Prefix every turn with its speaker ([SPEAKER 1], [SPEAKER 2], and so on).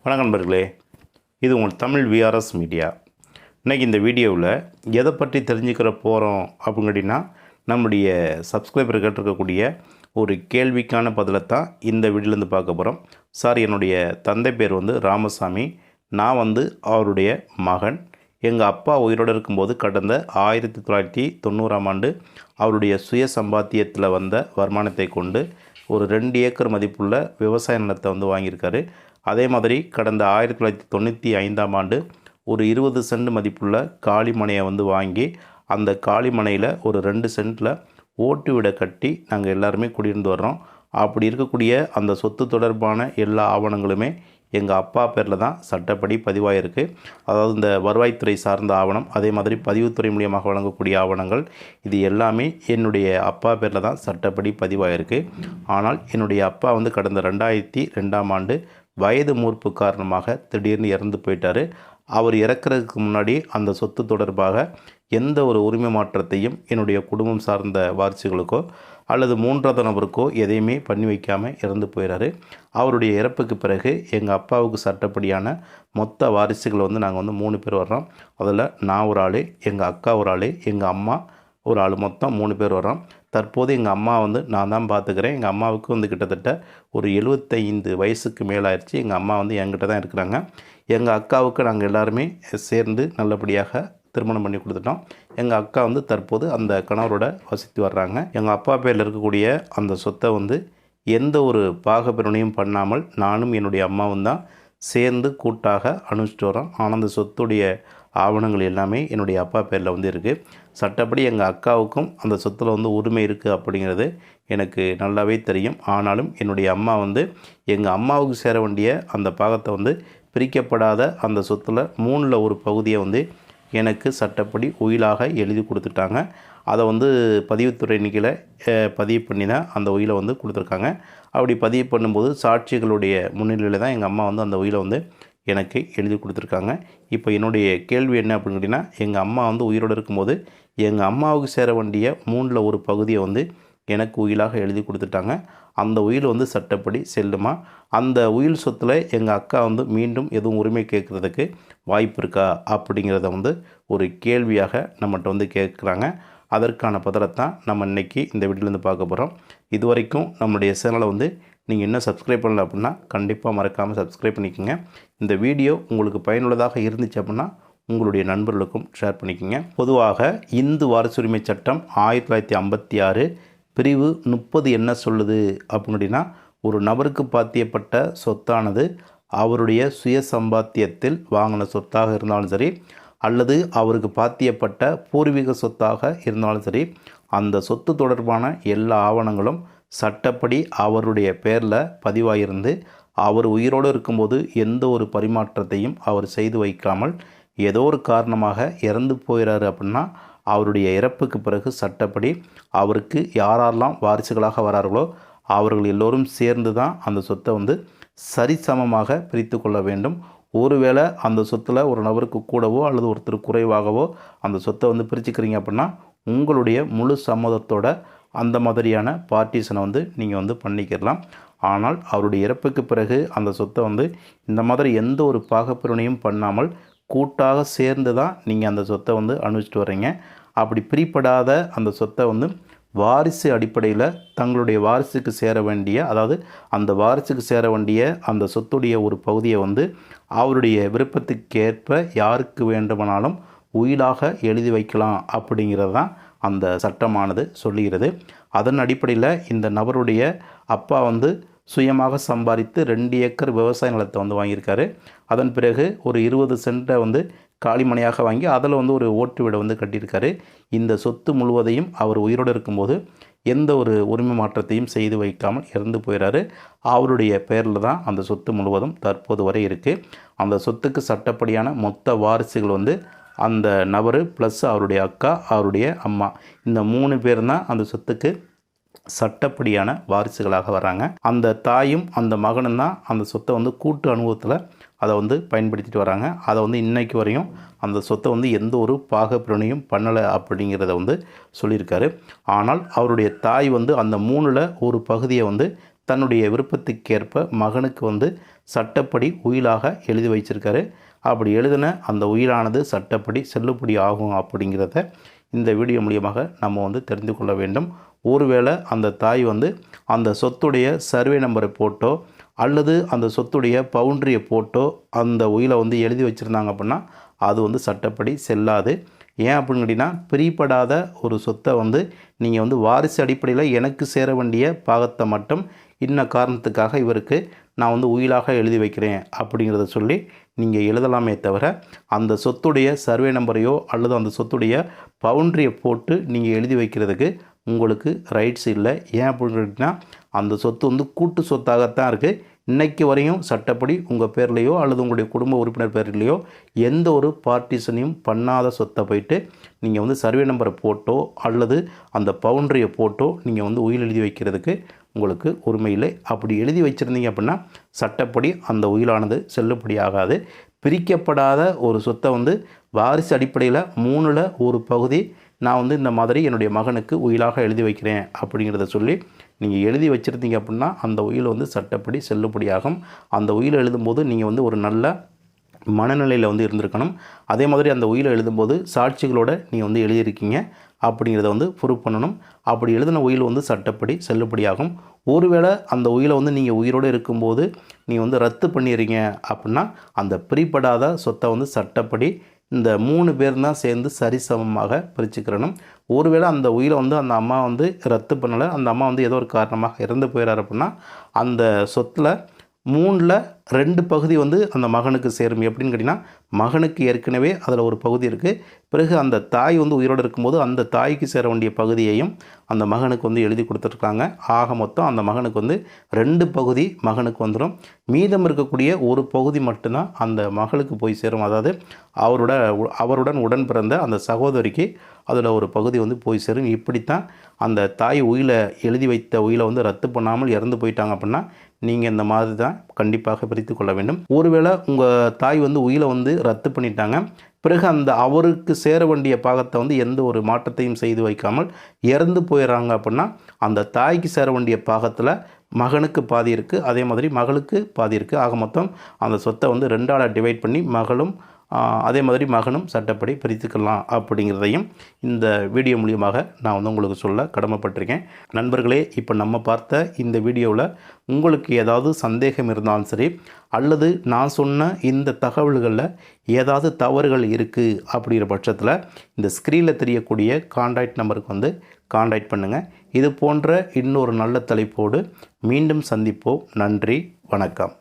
[SPEAKER 1] வணக்கம் நண்பர்களே, இது உங்கள் தமிழ் விஆர்எஸ் மீடியா. இன்றைக்கி இந்த வீடியோவில் எதை பற்றி தெரிஞ்சுக்கிற போகிறோம் அப்படின்னா, நம்முடைய சப்ஸ்கிரைபர் கேட்டிருக்கக்கூடிய ஒரு கேள்விக்கான பதிலை தான் இந்த வீடியோலேருந்து பார்க்க போகிறோம். சார், என்னுடைய தந்தை பேர் ராமசாமி. நான் அவருடைய மகன். எங்கள் அப்பா உயிரோடு இருக்கும்போது கடந்த 1990ஆம் ஆண்டு அவருடைய சுய சம்பாத்தியத்தில் வந்த வருமானத்தை கொண்டு ஒரு 2 ஏக்கர் மதிப்புள்ள விவசாய நிலத்தை வாங்கியிருக்காரு. அதே மாதிரி கடந்த 1995ஆம் ஆண்டு ஒரு 20 சென்ட் மதிப்புள்ள காளிமனையை வாங்கி அந்த காளிமனையில் ஒரு 2 சென்ட்டில் ஓட்டு வீடை கட்டி நாங்கள் எல்லாருமே குடியிருந்து வர்றோம். அப்படி இருக்கக்கூடிய அந்த சொத்து தொடர்பான எல்லா ஆவணங்களுமே எங்கள் அப்பா பேரில் தான் சட்டப்படி பதிவாயிருக்கு. அதாவது இந்த வருவாய்த்துறை சார்ந்த ஆவணம், அதே மாதிரி பதிவுத்துறை மூலியமாக வழங்கக்கூடிய ஆவணங்கள், இது எல்லாமே என்னுடைய அப்பா பேரில் தான் சட்டப்படி பதிவாயிருக்கு. ஆனால் என்னுடைய அப்பா கடந்த 2002ஆம் ஆண்டு வயது மூர்ப்பு காரணமாக திடீர்னு இறந்து போயிட்டார். அவர் இறக்கிறதுக்கு முன்னாடி அந்த சொத்து தொடர்பாக எந்த ஒரு உரிமை மாற்றத்தையும் என்னுடைய குடும்பம் சார்ந்த வாரிசுகளுக்கோ அல்லது மூன்றாவது நபருக்கோ எதையுமே பண்ணி வைக்காமல் இறந்து போயிடாரு. அவருடைய இறப்புக்கு பிறகு எங்கள் அப்பாவுக்கு சட்டப்படியான மொத்த வாரிசுகள் நாங்கள் 3 பேர் வர்றோம். அதில் நான் ஒரு ஆள், எங்கள் அக்கா ஒரு ஆள், எங்கள் அம்மா ஒரு ஆள், மொத்தம் 3 பேர் வர்றோம். தற்போது எங்கள் அம்மா நான் தான் பார்த்துக்கிறேன். எங்கள் அம்மாவுக்கு கிட்டத்தட்ட ஒரு 75 வயசுக்கு மேலாயிருச்சு. எங்கள் அம்மா என்கிட்ட தான் இருக்கிறாங்க. எங்கள் அக்காவுக்கு நாங்கள் எல்லாருமே சேர்ந்து நல்லபடியாக திருமணம் பண்ணி கொடுத்துட்டோம். எங்கள் அக்கா தற்போது அந்த கணவரோட வசித்து வர்றாங்க. எங்கள் அப்பா பேரில் இருக்கக்கூடிய அந்த சொத்தை எந்த ஒரு பாகப்பிரணையும் பண்ணாமல் நானும் என்னுடைய அம்மாவும் தான் சேர்ந்து கூட்டாக அனுப்பிச்சிட்டு வரோம். ஆனால் அந்த சொத்துடைய ஆவணங்கள் எல்லாமே என்னுடைய அப்பா பேரில் இருக்குது. சட்டப்படி எங்கள் அக்காவுக்கும் அந்த சொத்தில் உரிமை இருக்குது அப்படிங்கிறது எனக்கு நல்லாவே தெரியும். ஆனாலும் என்னுடைய அம்மா எங்கள் அம்மாவுக்கு சேர வேண்டிய அந்த பாகத்தை பிரிக்கப்படாத அந்த சொத்தில் 3ல் ஒரு பகுதியை எனக்கு சட்டப்படி உயிலாக எழுதி கொடுத்துட்டாங்க. அதை பதிவுத்துறை எண்ணிக்கையில் பதிவு பண்ணி தான் அந்த உயிலை கொடுத்துருக்காங்க. அப்படி பதிவு பண்ணும்போது சாட்சிகளுடைய முன்னிலையில் தான் எங்கள் அம்மா அந்த உயிலை எனக்கு எழுதி கொடுத்துருக்காங்க. இப்போ என்னுடைய கேள்வி என்ன அப்படின்னு கேட்டிங்கன்னா, எங்கள் அம்மா உயிரோடு இருக்கும்போது எங்கள் அம்மாவுக்கு சேர வேண்டிய 3ல் ஒரு பகுதியை எனக்கு உயிலாக எழுதி கொடுத்துட்டாங்க. அந்த உயில் சட்டப்படி செல்லுமா? அந்த உயில் சொத்தில் எங்கள் அக்கா மீண்டும் எதுவும் உரிமை கேட்குறதுக்கு வாய்ப்பு இருக்கா அப்படிங்கிறத ஒரு கேள்வியாக நம்மகிட்ட கேட்குறாங்க. அதற்கான பதிலைத்தான் நம்ம இன்றைக்கி இந்த வீட்டிலேருந்து பார்க்க போகிறோம். இது வரைக்கும் நம்மளுடைய சேனலை நீங்கள் இன்னும் சப்ஸ்கிரைப் பண்ணல அப்படின்னா கண்டிப்பாக மறக்காமல் சப்ஸ்கிரைப் பண்ணிக்கோங்க. இந்த வீடியோ உங்களுக்கு பயனுள்ளதாக இருந்துச்சு அப்படின்னா உங்களுடைய நண்பர்களுக்கும் ஷேர் பண்ணிக்கோங்க. பொதுவாக இந்து வாரிசுரிமை சட்டம் 1956 பிரிவு 30 என்ன சொல்லுது அப்படின்னா, ஒரு நபருக்கு பாத்தியப்பட்ட சொத்தானது அவருடைய சுய சம்பாத்தியத்தில் வாங்கின சொத்தாக இருந்தாலும் சரி, அல்லது அவருக்கு பாத்தியப்பட்ட பூர்வீக சொத்தாக இருந்தாலும் சரி, அந்த சொத்து தொடர்பான எல்லா ஆவணங்களும் சட்டப்படி அவருடைய பேரில் பதிவாயிருந்து அவர் உயிரோடு இருக்கும்போது எந்த ஒரு பரிமாற்றத்தையும் அவர் செய்து வைக்காமல் ஏதோ ஒரு காரணமாக இறந்து போயிறாரு அப்படின்னா, அவருடைய இறப்புக்கு பிறகு சட்டப்படி அவருக்கு யாரெல்லாம் வாரிசுகளாக வரார்களோ அவர்கள் எல்லோரும் சேர்ந்து தான் அந்த சொத்தை சரிசமமாக பிரித்து கொள்ள வேண்டும். ஒருவேளை அந்த சொத்தில் ஒரு நபருக்கு கூடவோ அல்லது ஒருத்தர் குறைவாகவோ அந்த சொத்தை பிரிச்சுக்கிறீங்க அப்படின்னா உங்களுடைய முழு சம்மதத்தோட அந்த மாதிரியான பார்ட்டிஷனை நீங்கள் பண்ணிக்கிறலாம். ஆனால் அவருடைய இறப்புக்கு பிறகு அந்த சொத்தை இந்த மாதிரி எந்த ஒரு பாகப்பிரணையும் பண்ணாமல் கூட்டாக சேர்ந்து தான் நீங்கள் அந்த சொத்தை அனுபவிச்சுட்டு வர்றீங்க. அப்படி பிரிப்படாத அந்த சொத்தை வாரிசு அடிப்படையில் தங்களுடைய வாரிசுக்கு சேர வேண்டிய, அதாவது அந்த வாரிசுக்கு சேர வேண்டிய அந்த சொத்துடைய ஒரு பகுதியை அவருடைய விருப்பத்துக்கேற்ப யாருக்கு வேண்டுமானாலும் உயிலாக எழுதி வைக்கலாம் அப்படிங்கிறது தான் அந்த சட்டமானது சொல்லுகிறது. அதன் அடிப்படையில் இந்த நபருடைய அப்பா சுயமாக சம்பாதித்து 2 ஏக்கர் விவசாய நிலத்தை வாங்கியிருக்காரு. அதன் பிறகு ஒரு 20 சென்ட்டை காளிமனையாக வாங்கி அதில் ஒரு ஓட்டு வீடை கட்டியிருக்காரு. இந்த சொத்து முழுவதையும் அவர் உயிரோடு இருக்கும்போது எந்த ஒரு உரிமை மாற்றத்தையும் செய்து வைக்காமல் இறந்து போயிறாரு. அவருடைய பேரில் தான் அந்த சொத்து முழுவதும் தற்போது வரை இருக்குது. அந்த சொத்துக்கு சட்டப்படியான மொத்த வாரிசுகள் அந்த நபர் ப்ளஸ் அவருடைய அக்கா, அவருடைய அம்மா, இந்த 3 பேர் தான் அந்த சொத்துக்கு சட்டப்படியான வாரிசுகளாக வராங்க. அந்த தாயும் அந்த மகனும் தான் அந்த சொத்தை கூட்டு அனுபவத்தில் அதை பயன்படுத்திட்டு வராங்க. அதை இன்றைக்கு வரையும் அந்த சொத்தை எந்த ஒரு பாகப்பிரணையும் பண்ணலை அப்படிங்கிறத சொல்லியிருக்காரு. ஆனால் அவருடைய தாய் அந்த 3ல் ஒரு பகுதியை தன்னுடைய விருப்பத்துக்கேற்ப மகனுக்கு சட்டப்படி உயிலாக எழுதி வச்சிருக்காரு. அப்படி எழுதின அந்த உயிலானது சட்டப்படி செல்லுபடி ஆகும் அப்படிங்கிறத இந்த வீடியோ மூலியமாக நம்ம வந்து தெரிந்து கொள்ள வேண்டும். ஒருவேளை அந்த தாய் வந்து அந்த சொத்துடைய சர்வே நம்பரை போட்டோ அல்லது அந்த சொத்துடைய பவுண்ட்ரியை போட்டோ அந்த உயிலை வந்து எழுதி வச்சுருந்தாங்க அப்படின்னா அது வந்து சட்டப்படி செல்லாது. ஏன் அப்படின்னு கேட்டிங்கன்னா, பிரிப்படாத ஒரு சொத்தை வந்து நீங்கள் வந்து வாரிசு அடிப்படையில் எனக்கு சேர வேண்டிய பாகத்தை மட்டும் இன்ன காரணத்துக்காக இவருக்கு நான் வந்து உயிலாக எழுதி வைக்கிறேன் அப்படிங்கிறத சொல்லி நீங்கள் எழுதலாமே தவிர, அந்த சொத்துடைய சர்வே நம்பரையோ அல்லது அந்த சொத்துடைய பவுண்ட்ரியை போட்டு நீங்கள் எழுதி வைக்கிறதுக்கு உங்களுக்கு ரைட்ஸ் இல்லை. ஏன் அப்படின்னு கேட்டிங்கன்னா, அந்த சொத்து வந்து கூட்டு சொத்தாகத்தான் இருக்குது. இன்றைக்கு வரையும் சட்டப்படி உங்கள் பேர்லேயோ அல்லது உங்களுடைய குடும்ப உறுப்பினர் பேர்லேயோ எந்த ஒரு பார்ட்டிஷனையும் பண்ணாத சொத்தை போயிட்டு நீங்கள் வந்து சர்வே நம்பரை போட்டோ அல்லது அந்த பவுண்ட்ரியை போட்டோ நீங்கள் வந்து உயில் எழுதி வைக்கிறதுக்கு உங்களுக்கு உரிமை இல்லை. அப்படி எழுதி வச்சுருந்தீங்க அப்படின்னா சட்டப்படி அந்த உயிலானது செல்லுபடி ஆகாது. பிரிக்கப்படாத ஒரு சொத்தை வந்து வாரிசு அடிப்படையில் 3ல் ஒரு பகுதி நான் வந்து இந்த மாதிரி என்னுடைய மகனுக்கு உயிலாக எழுதி வைக்கிறேன் அப்படிங்கிறத சொல்லி நீங்கள் எழுதி வச்சுருந்தீங்க அப்படின்னா அந்த உயில் வந்து சட்டப்படி செல்லுபடியாகும். அந்த உயில் எழுதும்போது நீங்கள் வந்து ஒரு நல்ல மனநிலையில் வந்து இருந்திருக்கணும். அதே மாதிரி அந்த உயிலை எழுதும்போது சாட்சிகளோடு நீங்கள் வந்து எழுதியிருக்கீங்க அப்படிங்கிறத வந்து ப்ரூவ் பண்ணணும். அப்படி எழுதின உயில் வந்து சட்டப்படி செல்லுபடியாகும். ஒருவேளை அந்த உயிலை வந்து நீங்கள் உயிரோடு இருக்கும்போது நீங்கள் வந்து ரத்து பண்ணிடுறீங்க அப்படின்னா அந்த பிரிப்படாத சொத்தை வந்து சட்டப்படி இந்த 3 பேர் தான் சேர்ந்து சரிசமமாக பிரிச்சுக்கிறணும். ஒருவேளை அந்த உயிரை வந்து அந்த அம்மா வந்து ரத்து பண்ணலை, அந்த அம்மா வந்து ஏதோ ஒரு காரணமாக இறந்து போயிடார் அப்படின்னா அந்த சொத்தில் 3ல் 2 பகுதி வந்து அந்த மகனுக்கு சேரும். எப்படின்னு கேட்டிங்கன்னா, மகனுக்கு ஏற்கனவே அதில் ஒரு பகுதி இருக்குது. பிறகு அந்த தாய் வந்து உயிரோடு இருக்கும்போது அந்த தாய்க்கு சேர வேண்டிய பகுதியையும் அந்த மகனுக்கு வந்து எழுதி கொடுத்துருக்காங்க. ஆக மொத்தம் அந்த மகனுக்கு வந்து 2 பகுதி மகனுக்கு வந்துடும். மீதம் இருக்கக்கூடிய ஒரு பகுதி மட்டும்தான் அந்த மகளுக்கு போய் சேரும். அதாவது அவருடன் உடன் பிறந்த அந்த சகோதரிக்கு அதில் ஒரு பகுதி வந்து போய் சேரும். இப்படித்தான் அந்த தாய் உயிலை எழுதி வைத்த உயிலை வந்து ரத்து பண்ணாமல் இறந்து போயிட்டாங்க அப்படின்னா நீங்கள் இந்த மாதிரி தான் கண்டிப்பாக பிரித்து கொள்ள வேண்டும். ஒருவேளை உங்கள் தாய் வந்து உயிலை வந்து ரத்து பண்ணிட்டாங்க, பிறகு அந்த அவருக்கு சேர வேண்டிய பாகத்தை வந்து எந்த ஒரு மாற்றத்தையும் செய்து வைக்காமல் இறந்து போயிடறாங்க அப்படின்னா அந்த தாய்க்கு சேர வேண்டிய பாகத்தில் மகனுக்கு பாதி இருக்குது, அதே மாதிரி மகளுக்கு பாதி இருக்குது. ஆக மொத்தம் அந்த சொத்தை வந்து 2ஆல் டிவைட் பண்ணி மகளும் அதே மாதிரி மகனும் சட்டப்படி பிரித்துக்கலாம் அப்படிங்கிறதையும் இந்த வீடியோ மூலியமாக நான் வந்து உங்களுக்கு சொல்ல கடமைப்பட்டிருக்கேன். நண்பர்களே, இப்போ நம்ம பார்த்த இந்த வீடியோவில் உங்களுக்கு ஏதாவது சந்தேகம் இருந்தாலும் சரி அல்லது நான் சொன்ன இந்த தகவல்களில் ஏதாவது தவறுகள் இருக்குது அப்படிங்கிற பட்சத்தில் இந்த ஸ்க்ரீனில் தெரியக்கூடிய கான்டாக்ட் நம்பருக்கு வந்து கான்டாக்ட் பண்ணுங்கள். இது போன்ற இன்னொரு நல்ல தலைப்போடு மீண்டும் சந்திப்போம். நன்றி, வணக்கம்.